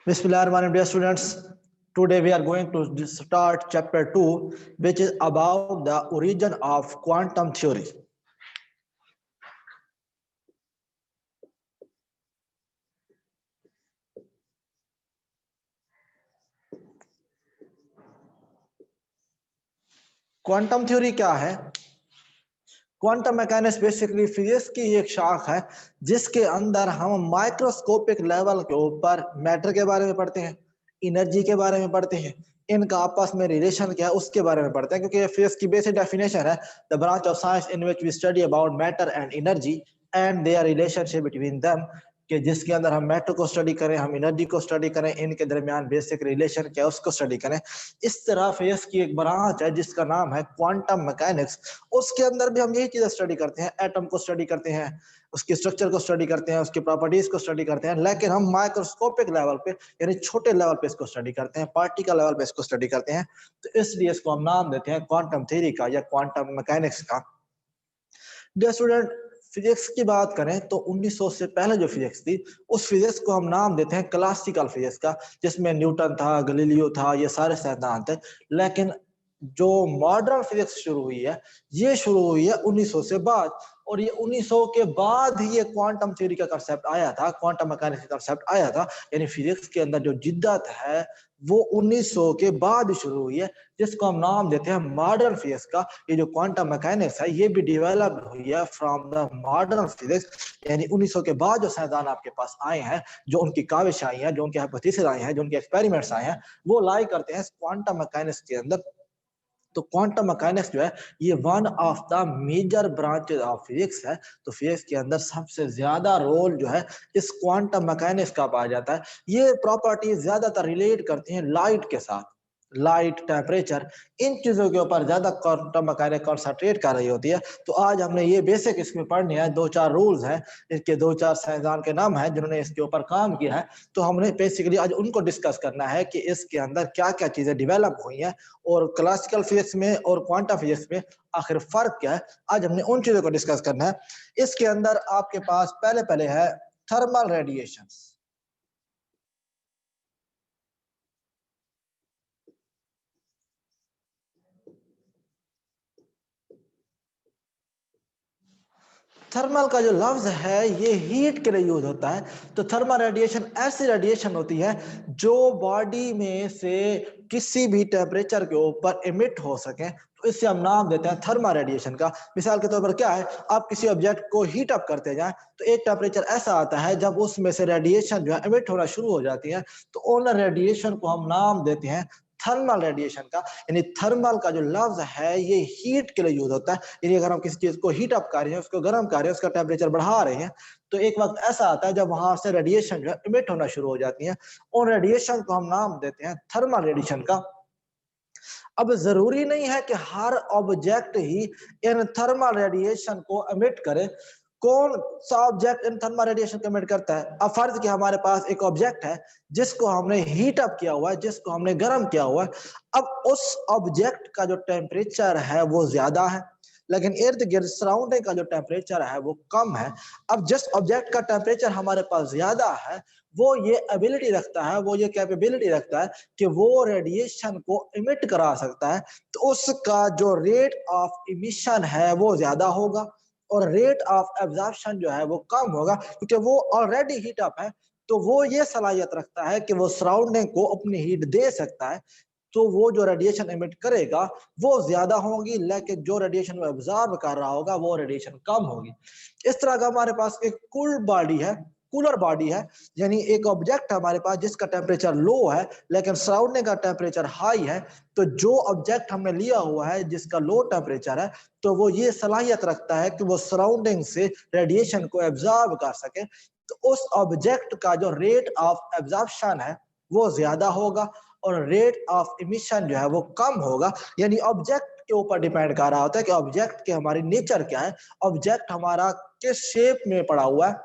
Bismillahirrahmanirrahim, dear students. Today we are going to start chapter 2, which is about the origin of quantum theory. Quantum theory क्या है? Quantum mechanics basically physics की एक शाख है जिसके अंदर हम माइक्रोस्कोपिक लेवल के ऊपर मैटर के बारे में पढ़ते हैं, एनर्जी के बारे में पढ़ते हैं, इनका आपस में रिलेशन क्या है उसके बारे में पढ़ते हैं, क्योंकि ये फिजिक्स की बेसिक डेफिनेशन है, the branch of science in which we study about matter and energy and their relationship between them, कि जिसके अंदर हम मैटर को स्टडी करें, हम एनर्जी को स्टडी करें, इनके दरमियान बेसिक रिलेशन क्या है उसको स्टडी करें। इस तरह फिजिक्स की एक ब्रांच है जिसका नाम है क्वांटम मैकेनिक्स। उसके अंदर भी हम यही चीजें स्टडी करते हैं, एटम को स्टडी करते हैं, उसके स्ट्रक्चर को स्टडी करते हैं, उसकी प्रॉपर्टीज को स्टडी करते हैं, लेकिन हम माइक्रोस्कोपिक लेवल पे यानी छोटे लेवल पे इसको स्टडी करते हैं, पार्टिकल लेवल पे इसको स्टडी करते हैं। तो इसलिए इसको हम नाम देते हैं क्वांटम थ्योरी का या क्वांटम मैकेनिक्स का। डियर स्टूडेंट, फिजिक्स की बात करें तो 1900 से पहले जो फिजिक्स थी उस फिजिक्स को हम नाम देते हैं क्लासिकल फिजिक्स का, जिसमें न्यूटन था, गैलीलियो था, ये सारे सिद्धांत थे। लेकिन जो मॉडर्न फिजिक्स शुरू हुई है ये शुरू हुई है 1900 से बाद, और ये 1900 के बाद ही ये क्वांटम थ्योरी का कांसेप्ट आया था, क्वांटम मैकेनिक्स का कांसेप्ट आया था। यानी फिजिक्स के अंदर जो जिद्दत है वो 1900 के बाद शुरू हुई है, जिसको हम नाम देते हैं मॉडर्न फिजिक्स का। ये जो क्वांटम मैकेनिक्स है ये भी डेवलप हुई है फ्रॉम द मॉडर्न फिजिक्स, यानी 1900 के बाद जो साइंसदान आपके पास आए हैं, जो उनकी काविश आई है, जो उनके हाइपोथेसिस आए हैं, जो उनके एक्सपेरिमेंट्स आए हैं, वो लाई करते हैं क्वांटम मैकेनिक्स के अंदर। तो क्वांटम मैकेनिक्स जो है ये one of the major branches of physics है। तो फिजिक्स के अंदर सबसे ज्यादा रोल जो है इस क्वांटम मैकेनिक्स का पाया जाता है। ये प्रॉपर्टीज ज्यादातर रिलेट करती हैं लाइट के साथ, लाइट, टेम्परेचर, इन चीजों के ऊपर ज्यादा क्वांटम मैकेनिक्स कंसंट्रेट कर रही होती है। तो आज हमने ये बेसिक इसमें पढ़ने हैं, दो चार रूल्स हैं, इसके दो चार साइंसदान के नाम हैं जिन्होंने इसके ऊपर काम किया है। तो हमने बेसिकली आज उनको डिस्कस करना है कि इसके अंदर क्या क्या चीजें डेवलप हुई हैं और क्लासिकल फिजिक्स में और क्वांटम फिजिक्स में आखिर फर्क क्या है। आज हमने उन चीजों को डिस्कस करना है। इसके अंदर आपके पास पहले है थर्मल रेडिएशंस। थर्मल का जो लफ्ज है ये हीट के लिए यूज होता है। तो थर्मल रेडिएशन ऐसी रेडिएशन होती है जो बॉडी में से किसी भी टेम्परेचर के ऊपर इमिट हो सके, तो इससे हम नाम देते हैं थर्मल रेडिएशन का। मिसाल के तौर पर क्या है, आप किसी ऑब्जेक्ट को हीट अप करते जाएं तो एक टेम्परेचर ऐसा आता है जब उसमें से रेडिएशन जो है इमिट होना शुरू हो जाती है, तो उन रेडिएशन को हम नाम देते हैं थर्मल रेडिएशन का। यानी थर्मल का जो लफ्ज है ये हीट के लिए यूज होता है। यानी अगर हम किसी चीज को हीट अप कर रहे हैं, उसको गर्म कर रहे हैं, उसका टेम्परेचर बढ़ा रहे हैं, तो एक वक्त ऐसा आता है जब वहां से रेडिएशन जो है इमिट होना शुरू हो जाती है। और रेडिएशन को हम नाम देते हैं थर्मल रेडिएशन का। अब जरूरी नहीं है कि हर ऑब्जेक्ट ही इन थर्मल रेडिएशन को एमिट करे। कौन सा ऑब्जेक्ट इन थर्मल रेडिएशन को एमिट करता है? अब फर्ज कि हमारे पास एक ऑब्जेक्ट है जिसको हमने हीट अप किया हुआ है, जिसको हमने गर्म किया हुआ है। अब उस ऑब्जेक्ट का जो टेम्परेचर है वो ज्यादा है, लेकिन इर्द गिर्द सराउंडिंग का जो टेम्परेचर है वो कम है। अब जिस ऑब्जेक्ट का टेम्परेचर हमारे पास ज्यादा है वो ये एबिलिटी रखता है, वो ये कैपेबिलिटी रखता है कि वो रेडिएशन को इमिट करा सकता है। तो उसका जो रेट ऑफ इमिशन है वो ज्यादा होगा और रेट ऑफ एब्जॉर्प्शन जो है वो कम होगा, क्योंकि वो ऑलरेडी हीट अप है। तो वो ये सलाहियत रखता है कि वो सराउंडिंग को अपनी हीट दे सकता है। तो वो जो रेडिएशन इमिट करेगा वो ज्यादा होगी, लेकिन जो रेडिएशन वो एब्जॉर्ब कर रहा होगा वो रेडिएशन कम होगी। इस तरह का हमारे पास एक कूल्ड बॉडी है, कूलर बॉडी है, यानी एक ऑब्जेक्ट हमारे पास जिसका टेम्परेचर लो है लेकिन सराउंडिंग का टेम्परेचर हाई है। तो जो ऑब्जेक्ट हमने लिया हुआ है जिसका लो टेम्परेचर है, तो वो ये सलाहियत रखता है कि वो सराउंडिंग से रेडिएशन को एब्जॉर्ब कर सके। तो उस ऑब्जेक्ट का जो रेट ऑफ एब्जॉर्प्शन है वो ज्यादा होगा और रेट ऑफ इमिशन जो है वो कम होगा। यानी ऑब्जेक्ट के ऊपर डिपेंड कर रहा होता है कि ऑब्जेक्ट के हमारी नेचर क्या है, ऑब्जेक्ट हमारा किस शेप में पड़ा हुआ है,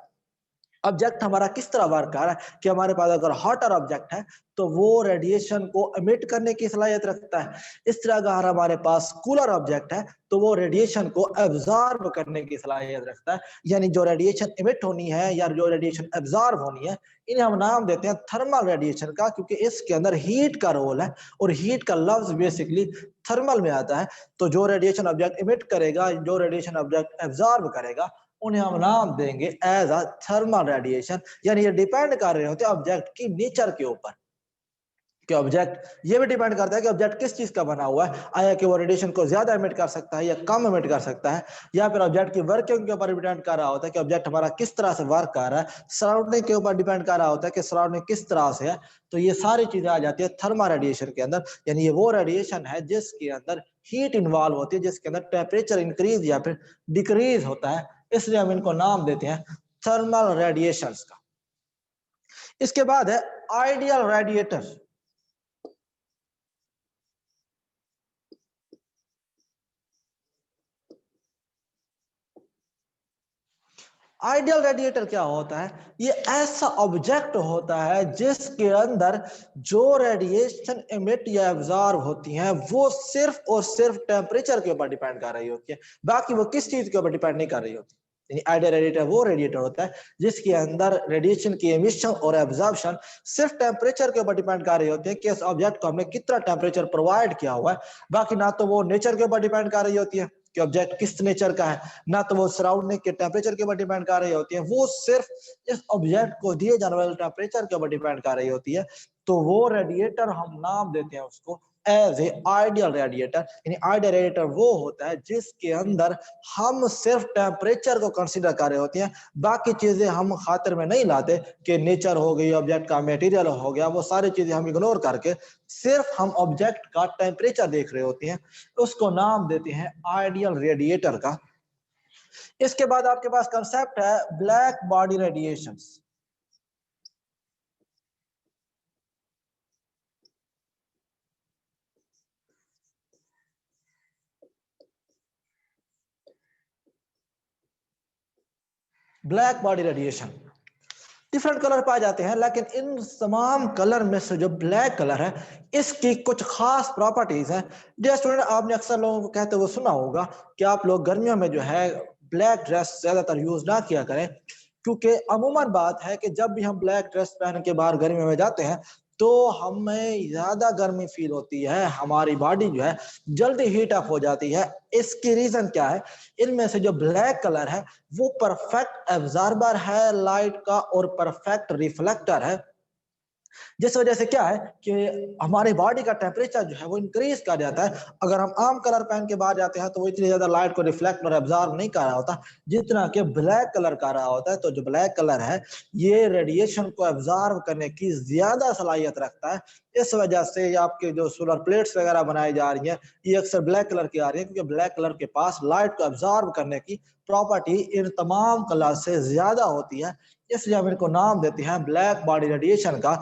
ऑब्जेक्ट हमारा किस तरह वर्क कर रहा है कि हमारे पास अगर हॉटर ऑब्जेक्ट है तो वो रेडिएशन को एमिट करने की सलाहियत रखता है। इस तरह अगर हमारे पास कूलर ऑब्जेक्ट है तो वो रेडिएशन को एब्जॉर्ब करने की सलाहियत रखता है। यानी जो रेडिएशन एमिट होनी है या जो रेडिएशन एब्जॉर्ब होनी है, इन्हें हम नाम देते हैं थर्मल रेडिएशन का, क्योंकि इसके अंदर हीट का रोल है और हीट का लफ्ज बेसिकली थर्मल में आता है। तो जो रेडिएशन ऑब्जेक्ट एमिट करेगा, जो रेडिएशन ऑब्जेक्ट एब्जॉर्ब करेगा, उन्हें हम नाम देंगे एज अ थर्मल रेडिएशन। यानी ये डिपेंड कर रहे होते हैं ऑब्जेक्ट की नेचर के ऊपर, कि ऑब्जेक्ट ये भी डिपेंड करता है कि ऑब्जेक्ट किस चीज का बना हुआ है, आया कि वो रेडिएशन को ज्यादा एमिट कर सकता है या कम एमिट कर सकता है, या फिर ऑब्जेक्ट की वर्किंग के ऊपर डिपेंड कर रहा होता है कि ऑब्जेक्ट हमारा किस तरह से वर्क कर रहा है, सराउंडिंग के ऊपर डिपेंड कर रहा होता है कि सराउंडिंग किस तरह से है। तो ये सारी चीजें आ जाती है थर्मल रेडिएशन के अंदर। यानी ये वो रेडिएशन है जिसके अंदर हीट इन्वॉल्व होती है, जिसके अंदर टेम्परेचर इंक्रीज या फिर डिक्रीज होता है, इसलिए हम इनको नाम देते हैं थर्मल रेडिएशंस का। इसके बाद है आइडियल रेडिएटर। आइडियल रेडिएटर क्या होता है? ये ऐसा ऑब्जेक्ट होता है जिसके अंदर जो रेडिएशन एमिट या एब्जॉर्ब होती हैं वो सिर्फ और सिर्फ टेम्परेचर के ऊपर डिपेंड कर रही होती है, बाकी वो किस चीज के ऊपर डिपेंड नहीं कर रही होती। आइडियल रेडिएटर वो रेडिएटर होता है जिसके अंदर रेडिएशन की एमिशन और एब्जॉर्प्शन सिर्फ टेम्परेचर के ऊपर डिपेंड कर रही होती है कि इस ऑब्जेक्ट को हमने कितना टेम्परेचर प्रोवाइड किया हुआ है। बाकी ना तो वो नेचर के ऊपर डिपेंड कर रही होती है कि ऑब्जेक्ट किस नेचर का है, ना तो वो सराउंडिंग के टेम्परेचर के ऊपर डिपेंड कर रही होती है, वो सिर्फ इस ऑब्जेक्ट को दिए जाने वाले टेम्परेचर के ऊपर डिपेंड कर रही होती है। तो वो रेडिएटर हम नाम देते हैं उसको एज ए आइडियल रेडिएटर। यानी आइडियल रेडिएटर वो होता है जिसके अंदर हम सिर्फ टेम्परेचर को कंसीडर कर रहे होते हैं, बाकी चीजें हम खातिर में नहीं लाते कि नेचर हो गई, ऑब्जेक्ट का मटेरियल हो गया, वो सारी चीजें हम इग्नोर करके सिर्फ हम ऑब्जेक्ट का टेम्परेचर देख रहे होते हैं, उसको नाम देते हैं आइडियल रेडिएटर का। इसके बाद आपके पास कंसेप्ट है black body radiations. Black body radiation different colour पाए जाते हैं, लेकिन इन तमाम कलर में से जो ब्लैक कलर है इसकी कुछ खास प्रॉपर्टीज हैं। डियर स्टूडेंट, आपने अक्सर लोगों को कहते हुए सुना होगा कि आप लोग गर्मियों में जो है ब्लैक ड्रेस ज्यादातर यूज ना किया करें, क्योंकि अमूमन बात है कि जब भी हम ब्लैक ड्रेस पहन के बाहर गर्मियों में जाते हैं तो हमें ज्यादा गर्मी फील होती है, हमारी बॉडी जो है जल्दी हीट अप हो जाती है। इसकी रीजन क्या है? इनमें से जो ब्लैक कलर है वो परफेक्ट एब्जॉर्बर है लाइट का और परफेक्ट रिफ्लेक्टर है, जिस वजह से क्या है कि हमारी बॉडी का टेम्परेचर जो है वो इंक्रीज कर जाता है। अगर हम आम कलर पहन के बाहर जाते हैं तो वो इतनी ज्यादा लाइट को रिफ्लेक्ट और एब्जॉर्ब नहीं कर रहा होता जितना कि ब्लैक कलर कर रहा होता है। तो जो ब्लैक कलर है ये रेडिएशन को एब्जॉर्ब करने की ज्यादा सलाहियत रखता है। इस वजह से आपके जो सोलर प्लेट्स वगैरह बनाई जा रही हैं ये अक्सर ब्लैक कलर की आ रही है, क्योंकि ब्लैक कलर के पास लाइट को एब्जॉर्ब करने की प्रॉपर्टी इन तमाम कलर से ज्यादा होती है, इसलिए हम इनको नाम देते हैं ब्लैक बॉडी रेडिएशन का।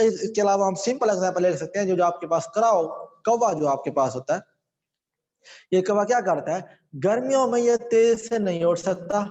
इसके अलावा हम सिंपल एग्जांपल ले सकते हैं, जो आपके पास कौवा जो आपके पास होता है, ये कौवा क्या करता है? गर्मियों में ये तेज से नहीं उड़ सकता,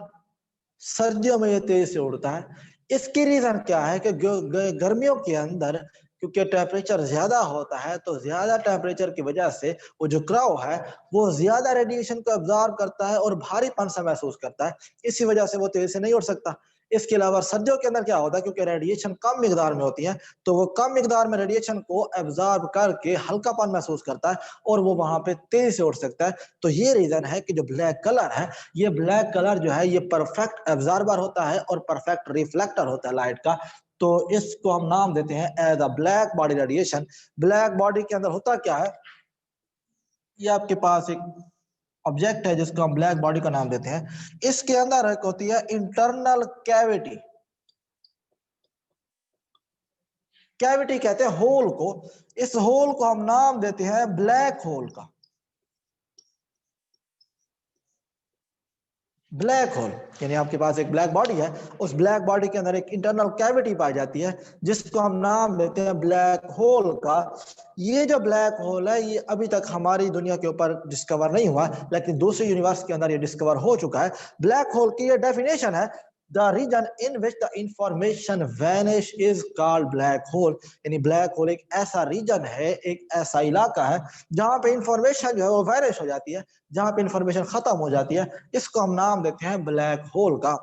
सर्दियों में ये तेज से उड़ता है। इसकी रीजन क्या है कि गर्मियों के अंदर क्योंकि टेम्परेचर ज्यादा होता है तो ज्यादा टेम्परेचर की वजह से वो जो क्राउ है वो ज्यादा रेडिएशन को एब्जॉर्ब करता है और भारीपन सा महसूस करता है, इसी वजह से वो तेज से नहीं उड़ सकता। इसके अलावा सर्दियों के अंदर क्या होता है, क्योंकि रेडिएशन कम मिकदार में होती है तो वो कम मिकदार में रेडिएशन को एब्जॉर्ब करके हल्कापन महसूस करता है और वो वहां पे तेज से उड़ सकता है। तो ये रीजन है कि जो ब्लैक कलर है, ये ब्लैक कलर जो है ये परफेक्ट एब्जॉर्बर होता है और परफेक्ट रिफ्लेक्टर होता है लाइट का। तो इसको हम नाम देते हैं as a black body radiation. Black body के अंदर होता क्या है? ये आपके पास एक ऑब्जेक्ट है जिसको हम ब्लैक बॉडी का नाम देते हैं। इसके अंदर एक होती है इंटरनल कैविटी। कैविटी कहते हैं होल को। इस होल को हम नाम देते हैं ब्लैक होल का। ब्लैक होल यानी आपके पास एक ब्लैक बॉडी है, उस ब्लैक बॉडी के अंदर एक इंटरनल कैविटी पाई जाती है जिसको हम नाम देते हैं ब्लैक होल का। ये जो ब्लैक होल है ये अभी तक हमारी दुनिया के ऊपर डिस्कवर नहीं हुआ, लेकिन दूसरे यूनिवर्स के अंदर ये डिस्कवर हो चुका है। ब्लैक होल की ये डेफिनेशन है The region in which the information vanish is called black hole. यानी ब्लैक होल एक ऐसा रीजन है, एक ऐसा इलाका है जहां पे इंफॉर्मेशन जो है वो वैनिश हो जाती है, जहां पे इंफॉर्मेशन खत्म हो जाती है। इसको हम नाम देते हैं ब्लैक होल का।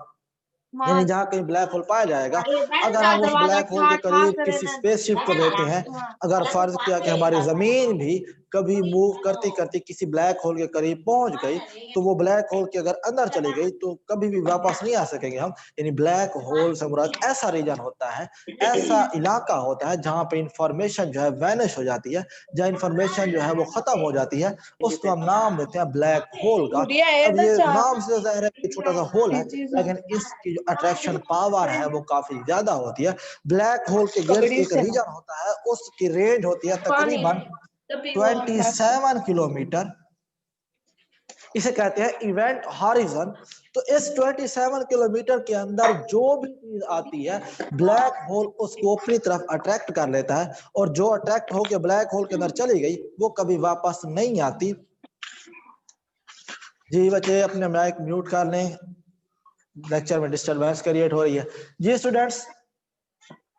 यानी जहां कहीं ब्लैक होल पाया जाएगा, अगर हम उस ब्लैक होल के करीब किसी स्पेसशिप को भेजते हैं, अगर फर्ज किया कि हमारी जमीन भी कभी मूव करती करती किसी ब्लैक होल के करीब पहुंच गई, तो वो ब्लैक होल के अगर अंदर चली गई तो कभी भी वापस नहीं आ सकेंगे हम। यानी ब्लैक होल से मुराद ऐसा रीजन होता है, ऐसा इलाका होता है जहां पे इंफॉर्मेशन जो है वैनिश हो जाती है, जहां इंफॉर्मेशन जो है वो खत्म हो जाती है, उसको हम नाम देते हैं ब्लैक होल का। अब ये नाम से ज़ाहिर है कि छोटा सा होल है, लेकिन इसकी जो अट्रैक्शन पावर है वो काफी ज्यादा होती है। ब्लैक होल के गिर्द एक रीजन होता है, उसकी रेंज होती है तकरीबन 27 किलोमीटर। इसे कहते हैं इवेंट हॉरिजन। तो इस 27 किलोमीटर के अंदर जो भी चीज आती है, ब्लैक होल उसको अपनी तरफ अट्रैक्ट कर लेता है, और जो अट्रैक्ट होकर ब्लैक होल के अंदर चली गई वो कभी वापस नहीं आती। जी बच्चे अपने माइक म्यूट कर लें, लेक्चर में डिस्टरबेंस क्रिएट हो रही है। जी स्टूडेंट्स,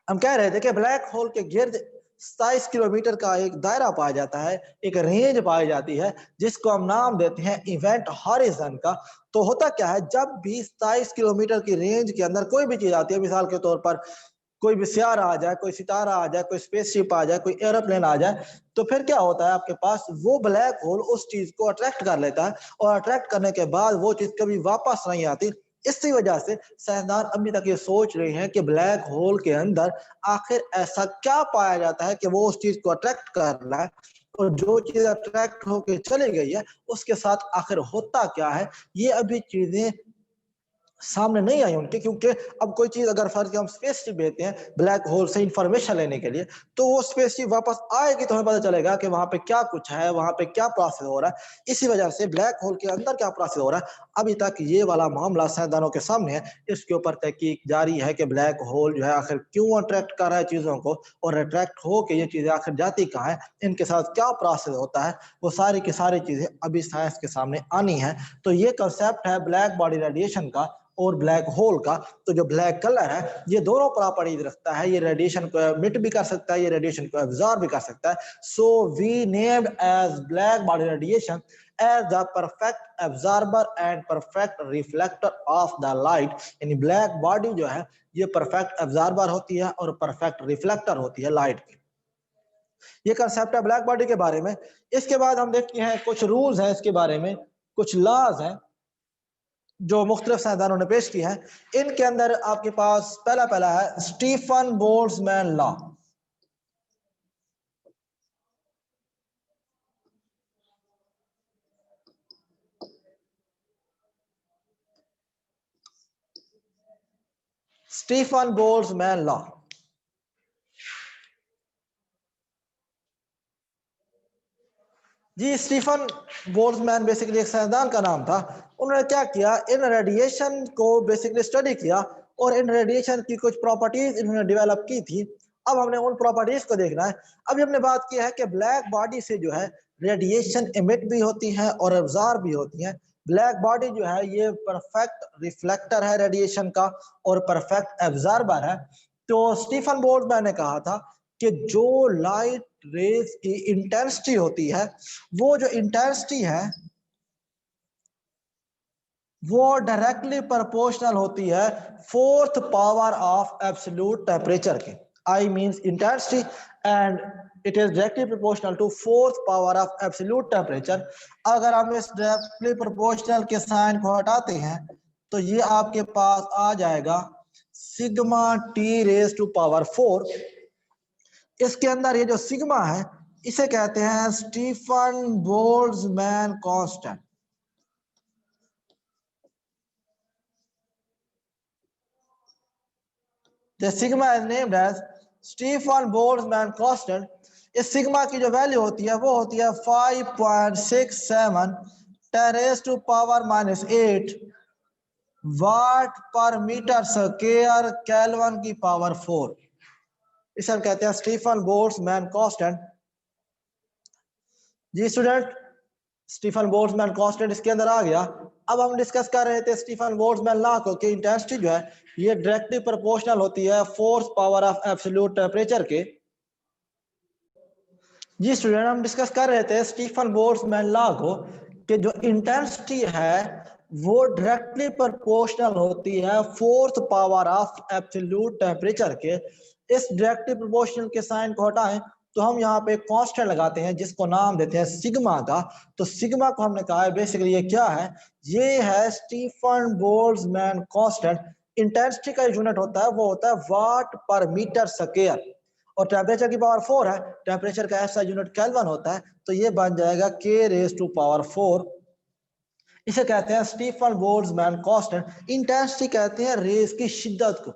हम कह रहे थे कि ब्लैक होल के गिर्द 27 किलोमीटर का एक दायरा पाया जाता है, एक रेंज पाई जाती है, जिसको हम नाम देते हैं इवेंट हॉरिजन का। तो होता क्या है, जब भी 27 किलोमीटर की रेंज के अंदर कोई भी चीज आती है, मिसाल के तौर पर कोई भी सियारा आ जाए, कोई सितारा आ जाए, कोई स्पेसशिप आ जाए, कोई एरोप्लेन आ जाए, तो फिर क्या होता है, आपके पास वो ब्लैक होल उस चीज को अट्रैक्ट कर लेता है, और अट्रैक्ट करने के बाद वो चीज कभी वापस नहीं आती। इसी वजह से साइंसदान अभी तक ये सोच रहे हैं कि ब्लैक होल के अंदर आखिर ऐसा क्या पाया जाता है कि वो उस चीज को अट्रैक्ट कर रहा है, और जो चीज अट्रैक्ट होकर चली गई है उसके साथ आखिर होता क्या है। ये अभी चीजें सामने नहीं आई उनके, क्योंकि अब कोई चीज अगर फर्ज हम स्पेसशिप भेजते हैं ब्लैक होल से इंफॉर्मेशन लेने के लिए, तो वो स्पेसशिप वापस आएगी तो हमें पता चलेगा कि वहां पे क्या कुछ है, वहां पे क्या प्रोसेस हो रहा है। इसी वजह से ब्लैक होल के अंदर क्या प्रोसेस हो रहा है, अभी तक ये वाला मामला साइंसदानों के सामने है। इसके ऊपर तहकीक जारी है कि ब्लैक होल जो है आखिर क्यों अट्रैक्ट कर रहा है चीजों को, और अट्रैक्ट हो के ये चीजें आखिर जाती कहाँ है, इनके साथ क्या प्रोसेस होता है, वो सारी की सारी चीजें अभी साइंस के सामने आनी है। तो ये कंसेप्ट है ब्लैक बॉडी रेडिएशन का और ब्लैक होल का। तो जो ब्लैक कलर है ये दोनों प्रॉपर्टीज रखता है, ये रेडिएशन को एमिट भी कर सकता है, ये रेडिएशन को एब्जॉर्ब भी कर सकता है। So we named as black body radiation as the perfect absorber and perfect reflector of the light. यानी ब्लैक बॉडी जो है ये परफेक्ट एब्जॉर्बर होती है और परफेक्ट रिफ्लेक्टर होती है लाइट की। ये कंसेप्ट है ब्लैक बॉडी के बारे में। इसके बाद हम देखते हैं कुछ रूल्स हैं इसके बारे में, कुछ लॉज हैं जो मुख्तलिफ साइंसदानों ने पेश की है। इनके अंदर आपके पास पहला है Stefan Boltzmann law. Stefan Boltzmann law, जी स्टीफन बोल्ट्जमैन बेसिकली एक साइंसदान का नाम था। उन्होंने क्या किया, इन रेडिएशन को बेसिकली स्टडी किया और इन रेडिएशन की कुछ प्रॉपर्टीज इन्होंने डेवलप की थी। अब हमने उन प्रॉपर्टीज को देखना है। अभी हमने बात की है कि ब्लैक बॉडी से जो है रेडिएशन इमिट भी होती है और एब्जॉर्ब भी होती है। ब्लैक बॉडी जो है ये परफेक्ट रिफ्लेक्टर है रेडिएशन का और परफेक्ट एब्जॉर्बर है। तो स्टीफन बोल्ट्जमैन ने कहा था कि जो लाइट रेज की इंटेंसिटी होती है, वो जो इंटेंसिटी है वो डायरेक्टली प्रोपोर्शनल होती है fourth power of absolute temperature के। I means intensity and it is directly proportional to fourth power of absolute temperature. अगर हम इस डायरेक्टली प्रोपोर्शनल के साइन को हटाते हैं तो ये आपके पास आ जाएगा sigma T raise to power 4। इसके अंदर ये जो सिग्मा है इसे कहते हैं Stefan Boltzmann constant. The sigma is named as Stefan Boltzmann constant। इस सिग्मा की जो वैल्यू होती है वो होती है 5.67 10 raised to power -8 वाट पर मीटर स्क्वायर केल्विन की पावर 4। इसे हम कहते हैं स्टीफन बोल्ट्जमैन कांस्टेंट। जी स्टूडेंट, स्टीफन बोल्ट्जमैन कांस्टेंट इसके अंदर आ गया। अब हम डिस्कस कर रहे थे स्टीफन बोल्ट्जमैन लॉ को कि इंटेंसिटी जो है ये डायरेक्टली प्रोपोर्शनल होती है force power of absolute temperature के। जी स्टूडेंट, हम डिस्कस कर रहे थे स्टीफन बोल्ट्जमैन लॉ को कि जो इंटेंसिटी है वो डायरेक्टली प्रोपोर्शनल होती है fourth power of absolute temperature के। इस डायरेक्टली प्रोपोर्शनल के साइन को हटाएं तो हम यहाँ पे कांस्टेंट लगाते हैं जिसको नाम देते हैं सिग्मा का। तो सिग्मा को हमने कहा है बेसिकली ये क्या है, ये है स्टीफन बोल्ट्जमैन कांस्टेंट। इंटेंसिटी का यूनिट होता है वो होता है वाट पर मीटर स्क्वायर, और टेम्परेचर की पावर 4 है, टेम्परेचर का ऐसा यूनिट केल्विन होता है, तो ये बन जाएगा K⁻⁴। इसे कहते हैं स्टीफन बोल्ट्जमैन कांस्टेंट। इंटेंसिटी कहते हैं रेज की शिद्दत को,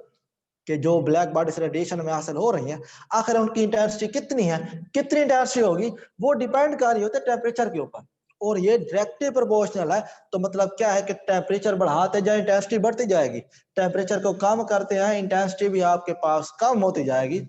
कि जो ब्लैक बॉडी से रेडिएशन में हासिल हो रही है आखिर उनकी इंटेंसिटी कितनी है, कितनी इंटेंसिटी होगी वो डिपेंड कर रही होती है टेम्परेचर के ऊपर, और ये डायरेक्टली प्रोपोर्शनल है। तो मतलब क्या है कि टेम्परेचर बढ़ाते जाए इंटेंसिटी बढ़ती जाएगी, टेम्परेचर को कम करते हैं इंटेंसिटी भी आपके पास कम होती जाएगी।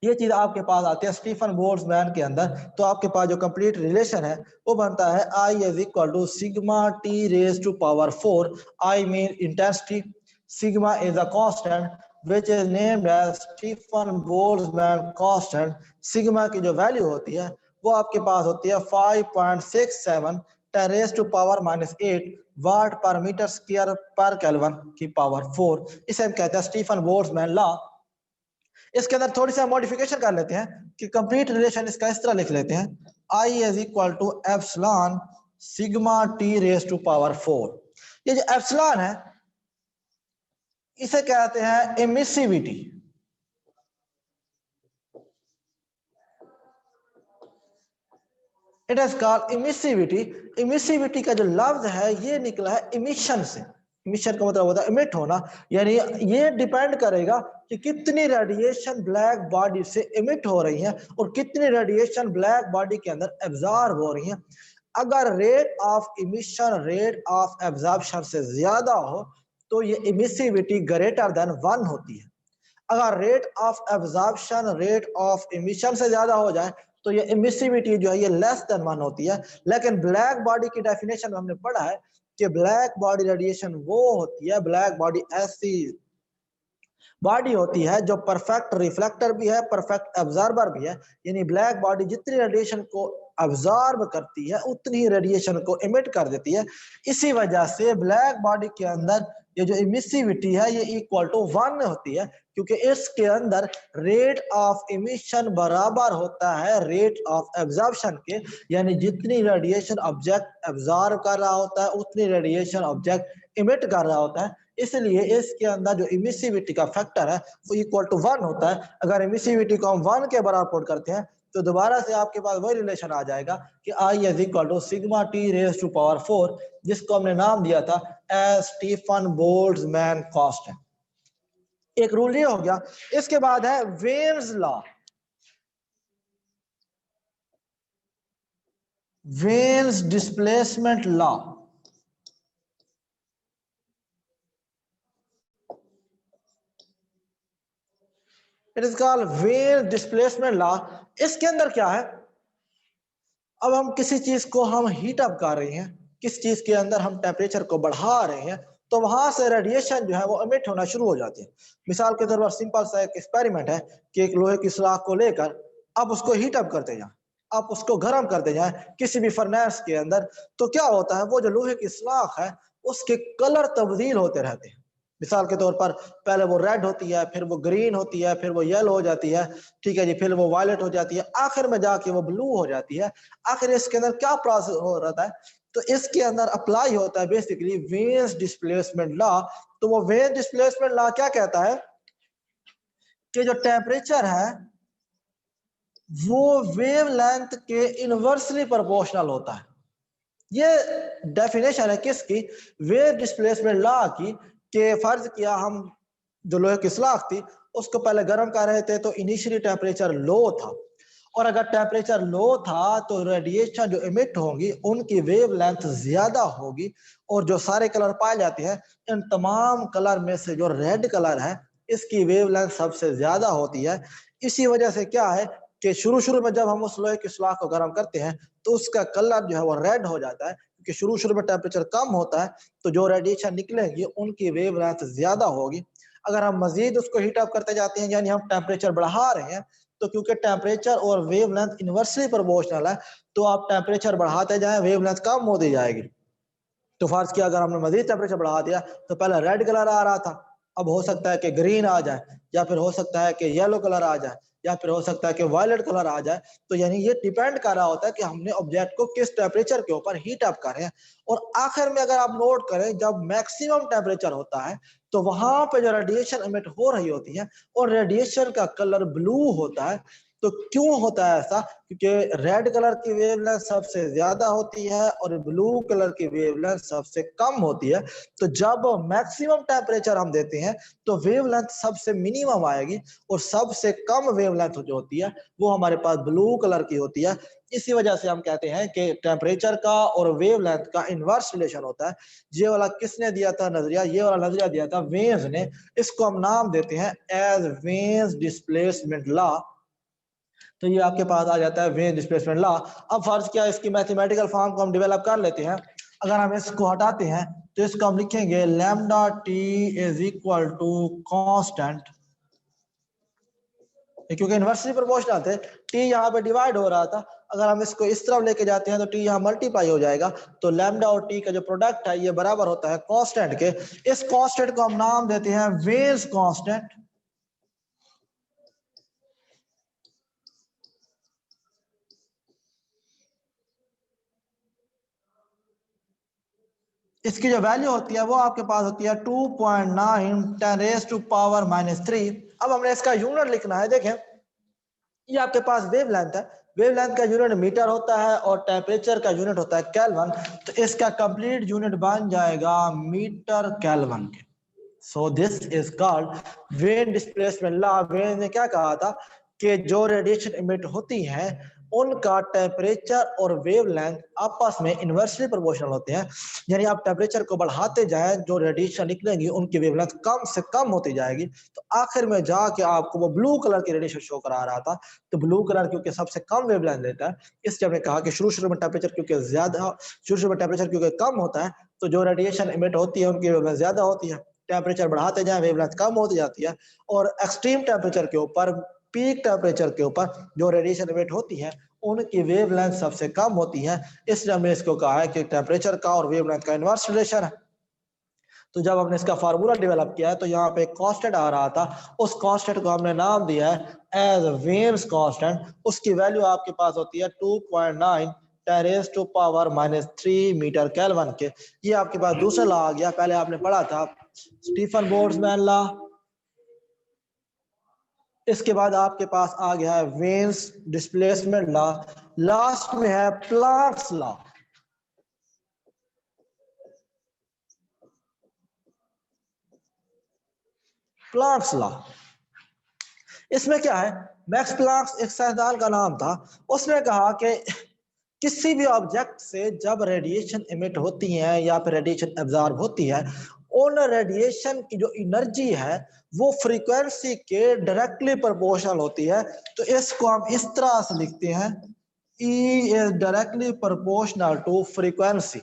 ये चीज आपके पास आती है स्टीफन बोल्ट्जमैन के अंदर। तो आपके पास जो कंप्लीट रिलेशन है वो बनता है I = sigma T⁻⁴। I mean intensity, sigma is a constant which is named as Stephen Boltzmann constant। Sigma की जो वैल्यू होती है वो आपके पास होती है 5.67 10⁻⁻8 वाट पर मीटर स्क्वायर पर केल्विन की पावर 4। इसे हम कहते हैं स्टीफन बोल्ट्जमैन लॉ। इसके अंदर थोड़ी सी मॉडिफिकेशन कर लेते हैं कि कंप्लीट रिलेशन इसका इस तरह लिख लेते हैं I = एप्सिलॉन सिग्मा T⁻⁴। ये जो एप्सिलॉन है इसे कहते हैं emissivity. It is called emissivity. Emissivity का जो लफ्ज है ये निकला है इमिशन से। इमिशन का मतलब होता है इमिट होना, यानी ये डिपेंड करेगा कि कितनी रेडिएशन ब्लैक बॉडी से इमिट हो रही है और कितनी रेडिएशन ब्लैक बॉडी के अंदर एब्जॉर्ब हो रही है। अगर rate of emission rate of absorption से ज्यादा हो तो ये इमिसिविटी ग्रेटर देन 1 होती है। अगर rate of absorption rate of emission से ज्यादा हो जाए तो ये इमिसिविटी जो है ये लेस देन 1 होती है। लेकिन ब्लैक बॉडी की डेफिनेशन में हमने पढ़ा है कि ब्लैक बॉडी रेडिएशन वो होती है, ब्लैक बॉडी ऐसी बॉडी होती है जो परफेक्ट रिफ्लेक्टर भी है, परफेक्ट एब्जॉर्बर भी है। यानी ब्लैक बॉडी जितनी रेडिएशन को एब्जॉर्ब करती है उतनी ही रेडिएशन को इमिट कर देती है। इसी वजह से ब्लैक बॉडी के अंदर ये जो इमिसिविटी है ये =1 होती है, क्योंकि इसके अंदर रेट ऑफ इमिशन बराबर होता है रेट ऑफ एब्जॉर्प्शन के। यानी जितनी रेडिएशन ऑब्जेक्ट एब्जॉर्ब कर रहा होता है उतनी रेडिएशन ऑब्जेक्ट इमिट कर रहा होता है। इसलिए इसके अंदर जो इमिसिविटी का फैक्टर है वो =1 होता है। अगर इमिसिविटी को हम 1 के बराबर पुट करते हैं तो दोबारा से आपके पास वही रिलेशन आ जाएगा कि I = सिग्मा T⁻⁴, जिसको हमने नाम दिया था एज स्टीफन बोल्ट्जमैन कांस्टेंट। एक रूल ये हो गया। इसके बाद है veins law. Veins displacement law. It is called when displacement law. इसके अंदर क्या है, अब हम किसी चीज को हम हीट अप कर रहे हैं, किस चीज के अंदर हम टेम्परेचर को बढ़ा रहे हैं तो वहां से रेडिएशन जो है वो इमिट होना शुरू हो जाती है। मिसाल के तौर पर सिंपल सा एक एक्सपेरिमेंट है कि एक लोहे की सलाख को लेकर आप उसको हीट अप करते जाएं, आप उसको गर्म करते जाएं किसी भी फर्नेस के अंदर, तो क्या होता है वो जो लोहे की सलाख है उसके कलर तब्दील होते रहते हैं। मिसाल के तौर पर पहले वो रेड होती है, फिर वो ग्रीन होती है, फिर वो येलो हो जाती है, ठीक है जी, फिर वो वायलेट हो जाती है, आखिर में जाके वो ब्लू हो जाती है। आखिर इसके अंदर क्या प्रोसेस हो रहा है, तो इसके अंदर अप्लाई होता है बेसिकली वेन्स डिस्प्लेसमेंट लॉ। तो वो वेन्स डिस्प्लेसमेंट लॉ क्या कहता है कि जो टेम्परेचर है वो वेवलेंथ के इनवर्सली प्रोपोर्शनल होता है। ये डेफिनेशन है किसकी, वेव डिस्प्लेसमेंट लॉ की। कि फर्ज किया हम जो लोहे की सलाख थी उसको पहले गर्म कर रहे थे तो इनिशियली टेम्परेचर लो था, और अगर टेम्परेचर लो था तो रेडिएशन जो इमिट होंगी उनकी वेवलेंथ ज्यादा होगी, और जो सारे कलर पाए जाते हैं इन तमाम कलर में से जो रेड कलर है इसकी वेवलेंथ सबसे ज्यादा होती है। इसी वजह से क्या है कि शुरू में जब हम उस लोहे की सुलाख को गर्म करते हैं तो उसका कलर जो है वो रेड हो जाता है, क्योंकि शुरू में टेम्परेचर कम होता है तो जो रेडिएशन निकलेगी उनकी वेवलेंथ ज्यादा होगी। अगर हम मजीद उसको हीट अप करते जाते हैं, यानी हम टेम्परेचर बढ़ा रहे हैं, तो क्योंकि टेम्परेचर और वेवलेंथ इनवर्सली प्रोपोर्शनल है, तो आप टेम्परेचर बढ़ाते जाएं, वेवलेंथ कम होती जाएगी। तो फर्ज किया अगर हमने मजीद टेम्परेचर बढ़ा दिया तो पहले रेड कलर आ रहा था, अब हो सकता है कि ग्रीन आ जाए, या फिर हो सकता है कि येलो कलर आ जाए, या फिर हो सकता है कि वायलेट कलर आ जाए। तो यानी ये डिपेंड कर रहा होता है कि हमने ऑब्जेक्ट को किस टेम्परेचर के ऊपर हीट अप करें। और आखिर में अगर आप नोट करें, जब मैक्सिमम टेम्परेचर होता है तो वहां पे जो रेडिएशन एमिट हो रही होती है और रेडिएशन का कलर ब्लू होता है। तो क्यों होता है ऐसा? क्योंकि रेड कलर की वेवलेंथ सबसे ज्यादा होती है और ब्लू कलर की वेवलेंथ सबसे कम होती है। तो जब मैक्सिमम टेम्परेचर हम देते हैं तो वेवलेंथ सबसे मिनिमम आएगी, और सबसे कम वेवलेंथ जो होती है वो हमारे पास ब्लू कलर की होती है। इसी वजह से हम कहते हैं कि टेम्परेचर का और वेवलेंथ का इनवर्स रिलेशन होता है। ये वाला किसने दिया था नजरिया? ये वाला नजरिया दिया था वेन्स ने। इसको हम नाम देते हैं एज वेन्स डिस्प्लेसमेंट लॉ। तो ये आपके पास आ जाता है वेन डिस्प्लेसमेंट लॉ। अब फर्ज किया इसकी मैथमेटिकल फॉर्म को हम डेवलप कर लेते हैं। अगर हम इसको हटाते हैं तो इसको हम लिखेंगे lambda T is equal to constant, क्योंकि इनवर्सली प्रोपोर्शनल थे, टी यहाँ पे डिवाइड हो रहा था। अगर हम इसको इस तरफ लेके जाते हैं तो टी यहाँ मल्टीप्लाई हो जाएगा, तो लैम्डा और टी का जो प्रोडक्ट है ये बराबर होता है कांस्टेंट के। इस कांस्टेंट को हम नाम देते हैं वेन्स कांस्टेंट। इसकी जो वैल्यू होती है वो आपके पास होती है 2.9 10 रेज़ टू पावर -3। अब हमने इसका यूनिट लिखना है। देखें, ये आपके पास वेवलेंथ है, वेवलेंथ का यूनिट मीटर होता है और टेम्परेचर का यूनिट होता है केल्विन। तो इसका कंप्लीट यूनिट बन जाएगा मीटर केल्विन के। So this is called when displacement law. When ने क्या कहा था कि जो रेडिएशन इमिट होती है उनका टेम्परेचर और वेवलेंथ आपस में इनवर्सली प्रोपोर्शनल होते हैं। यानी आप टेम्परेचर को बढ़ाते जाएं, जो रेडिएशन निकलेंगी उनकी वेवलेंथ कम से कम होती जाएगी, तो आखिर में जाके आपको वो ब्लू कलर की रेडिएशन शो करा रहा था। तो ब्लू कलर क्योंकि सबसे कम वेवलेंथ देता है, इसलिए हमने कहा कि शुरू में टेम्परेचर क्योंकि ज्यादा, शुरू में टेम्परेचर क्योंकि कम होता है तो जो रेडिएशन इमिट होती है उनकी वेवलेंथ ज्यादा होती है। टेम्परेचर बढ़ाते जाए वेवलेंथ कम होती जाती है, और एक्सट्रीम टेम्परेचर के ऊपर, पीक टेम्परेचर के ऊपर जो रेडिएशन इमिट होती है उनकी वेवलेंथ सबसे कम होती है। इसलिए हमने इसको कहा है कि टेम्परेचर का और वेवलेंथ का इनवर्स रिलेशन है। तो जब हमने इसका फार्मूला डेवलप किया है तो यहाँ पे कांस्टेंट आ रहा था, उस कांस्टेंट को हमने नाम दिया है एज वेन्स कांस्टेंट। उसकी वैल्यू आपके पास होती है 2.9 10 raise to power -3 metre kelvin के। ये आपके पास दूसरा लॉ आ गया, पहले आपने पढ़ा था स्टीफन बोल्ट्जमैन लॉ। इसके बाद आपके पास आ गया है वेन्स डिस्प्लेसमेंट लॉ। लास्ट में है प्लैंक्स लॉ। प्लैंक्स लॉ, इसमें क्या है, मैक्स प्लैंक एक साइंसदान का नाम था। उसने कहा कि किसी भी ऑब्जेक्ट से जब रेडिएशन इमिट होती है या फिर रेडिएशन एब्जॉर्ब होती है, उन रेडिएशन की जो एनर्जी है वो फ्रीक्वेंसी के डायरेक्टली प्रोपोर्शनल होती है। तो इसको हम इस तरह से लिखते हैं, E is directly proportional to frequency।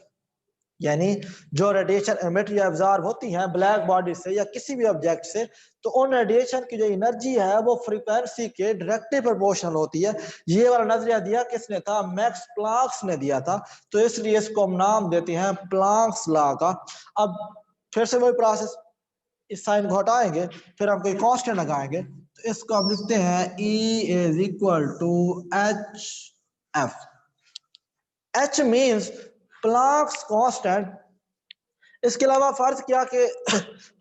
यानी जो रेडिएशन एमिट या एब्जॉर्ब होती है ब्लैक बॉडी से या किसी भी ऑब्जेक्ट से, तो उन रेडिएशन की जो एनर्जी है वो फ्रीक्वेंसी के डायरेक्टली प्रोपोर्शनल होती है। ये वाला नजरिया दिया किसने था? मैक्स प्लैंक ने दिया था। तो इसलिए इसको हम नाम देते हैं प्लैंक्स लॉ का। अब फिर से वही प्रोसेस, इस साइन को हटाएंगे, फिर हम कोई कांस्टेंट लगाएंगे, तो इसको हम लिखते हैं E is equal to HF। H means Planck's constant. इसके अलावा फर्ज किया कि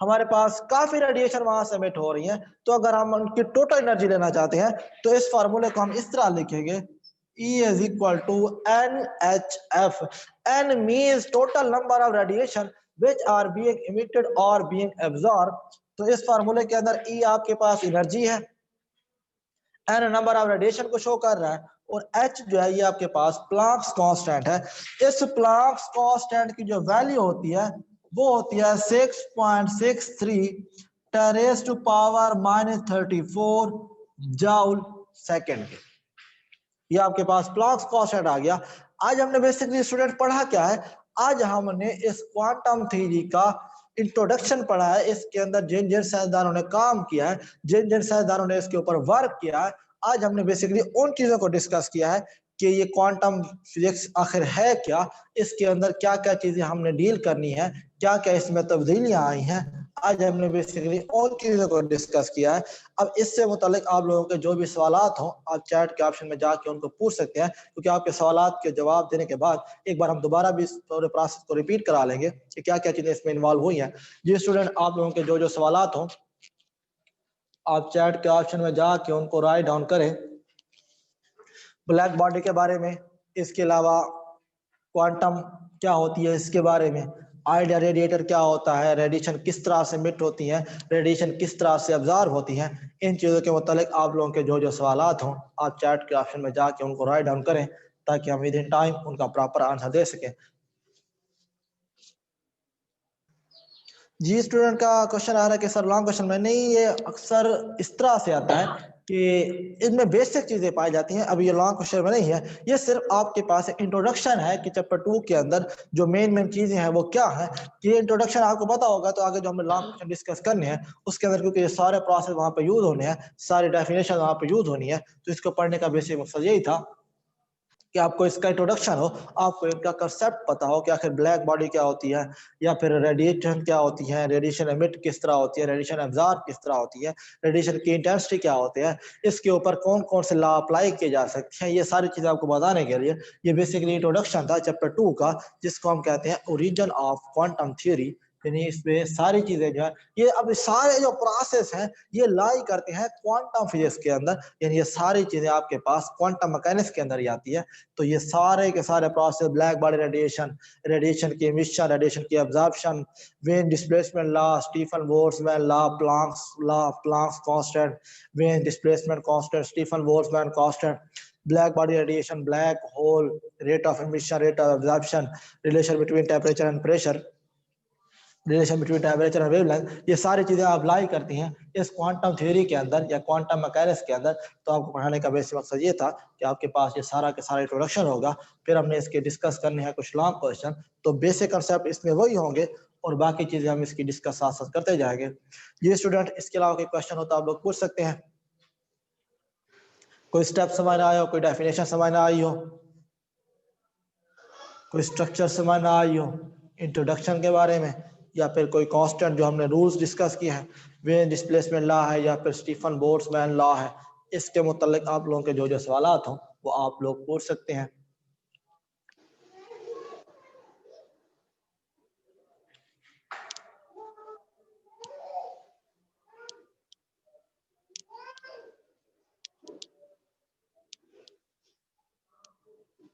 हमारे पास काफी रेडिएशन वहां से एमिट हो रही है, तो अगर हम उनकी टोटल एनर्जी लेना चाहते हैं तो इस फार्मूले को हम इस तरह लिखेंगे, E is equal to NHF। N means total number of radiation which are being emitted or being absorbed। तो इस फार्मूले के अंदर E आपके पास एनर्जी है, N नंबर ऑफ रेडिएशन को शो कर रहा है, और H जो है ये आपके पास प्लैंक्स कांस्टेंट है। इस प्लैंक्स कांस्टेंट की जो वैल्यू होती है वो होती है 6.63 10 raise to power -34 joule second के। ये आपके पास प्लैंक्स कांस्टेंट आ गया। आज हमने बेसिकली स्टूडेंट पढ़ा क्या है, आज हमने इस क्वांटम थ्योरी का इंट्रोडक्शन पढ़ा है। इसके अंदर जिन जिन साइंसदानों ने काम किया है, जिन जिन साइंसदानों ने इसके ऊपर वर्क किया है, आज हमने बेसिकली उन चीजों को डिस्कस किया है कि ये क्वांटम फिजिक्स आखिर है क्या, इसके अंदर क्या क्या चीजें हमने डील करनी है, क्या क्या इसमें तब्दीलियां आई हैं। आज हमने बेसिकली उन चीजों को डिस्कस किया है। अब इससे मुतालिक आप लोगों के जो भी सवालात हों, आप चैट के ऑप्शन में जाके उनको पूछ सकते हैं, क्योंकि आपके सवालात के जवाब देने के बाद एक बार हम दोबारा भी इस पूरे प्रोसेस को रिपीट करा लेंगे कि क्या क्या चीजें इसमें इन्वॉल्व हुई हैं। जी स्टूडेंट, आप लोगों के जो जो सवालात हों, आप चैट के ऑप्शन में जाके उनको राइट डाउन करें। ब्लैक बॉडी के बारे में, इसके अलावा क्वांटम क्या होती है इसके बारे में, आइडिया रेडिएटर क्या होता है, रेडिएशन किस तरह से मिट होती है, रेडिएशन किस तरह से अब्जॉर्ब होती है, इन चीज़ों के मुतालिक आप लोगों के जो जो सवालात हों, आप चैट के ऑप्शन में जाके उनको राइट डाउन करें ताकि हम विद इन टाइम उनका प्रॉपर आंसर दे सकें। जी स्टूडेंट का क्वेश्चन आ रहा है कि सर लॉन्ग क्वेश्चन में नहीं, ये अक्सर इस तरह से आता है कि इनमें बेसिक चीजें पाई जाती हैं। अब ये लॉन्ग क्वेश्चन में नहीं है, ये सिर्फ आपके पास एक इंट्रोडक्शन है कि चैप्टर 2 के अंदर जो मेन चीजें हैं वो क्या है। ये इंट्रोडक्शन आपको पता होगा तो आगे जो हमने लॉन्ग क्वेश्चन डिस्कस करने हैं उसके अंदर, क्योंकि ये सारे प्रोसेस वहां पे यूज होने हैं, सारी डेफिनेशन वहां पे यूज होनी है, तो इसको पढ़ने का बेसिक मकसद यही था कि आपको इसका इंट्रोडक्शन हो, आपको इनका कंसेप्ट पता हो कि आखिर ब्लैक बॉडी क्या होती है, या फिर रेडिएशन क्या होती है, रेडिएशन एमिट किस तरह होती है, रेडिएशन एब्जॉर्ब किस तरह होती है, रेडिएशन की इंटेंसिटी क्या होती है, इसके ऊपर कौन कौन से लॉ अप्लाई किए जा सकते हैं। ये सारी चीजें आपको बताने के लिए ये बेसिकली इंट्रोडक्शन था चैप्टर 2 का, जिसको हम कहते हैं ओरिजिन ऑफ क्वांटम थ्योरी। यानी इसमें सारी चीजें जो है, ये अब सारे जो प्रोसेस हैं ये लाई करते हैं क्वांटम फिजिक्स के अंदर, यानी ये सारी चीजें आपके पास क्वांटम मैकेनिक्स के अंदर ही आती है। तो ये सारे के सारे process, black body radiation, radiation की एमिशन, रेडिएशन की absorption, when displacement law, Stefan Boltzmann law, Planck's constant, when displacement constant, Stefan Boltzmann constant, black body radiation, black hole, rate of emission, rate of absorption, relation between temperature and pressure, relation between temperature and wavelength, ये सारी चीजें आप apply करती हैं इस quantum theory के अंदर या क्वांटम मैकेनिक्स के अंदर। तो आपको पढ़ाने का बेसिक मकसद ये था कि आपके पास ये सारा के सारा इंट्रोडक्शन होगा, फिर हमने इसके डिस्कस करने हैं कुछ लॉन्ग क्वेश्चन, तो बेसिक कंसेप्ट इसमें वही होंगे और बाकी चीजें हम इसकी डिस्कस साथ साथ करते जाएंगे। ये स्टूडेंट, इसके अलावा कोई क्वेश्चन हो तो आप लोग पूछ सकते हैं। कोई स्टेप समझ आया हो, कोई डेफिनेशन समझ आई हो, कोई स्ट्रक्चर समझ आई हो इंट्रोडक्शन के बारे में, या फिर कोई कांस्टेंट जो हमने रूल्स डिस्कस किए हैं, वेन डिस्प्लेसमेंट लॉ है या फिर स्टीफन बोल्ट्जमैन लॉ है, इसके मुतालिक आप लोगों के जो जो सवालात हों वो आप लोग पूछ सकते हैं।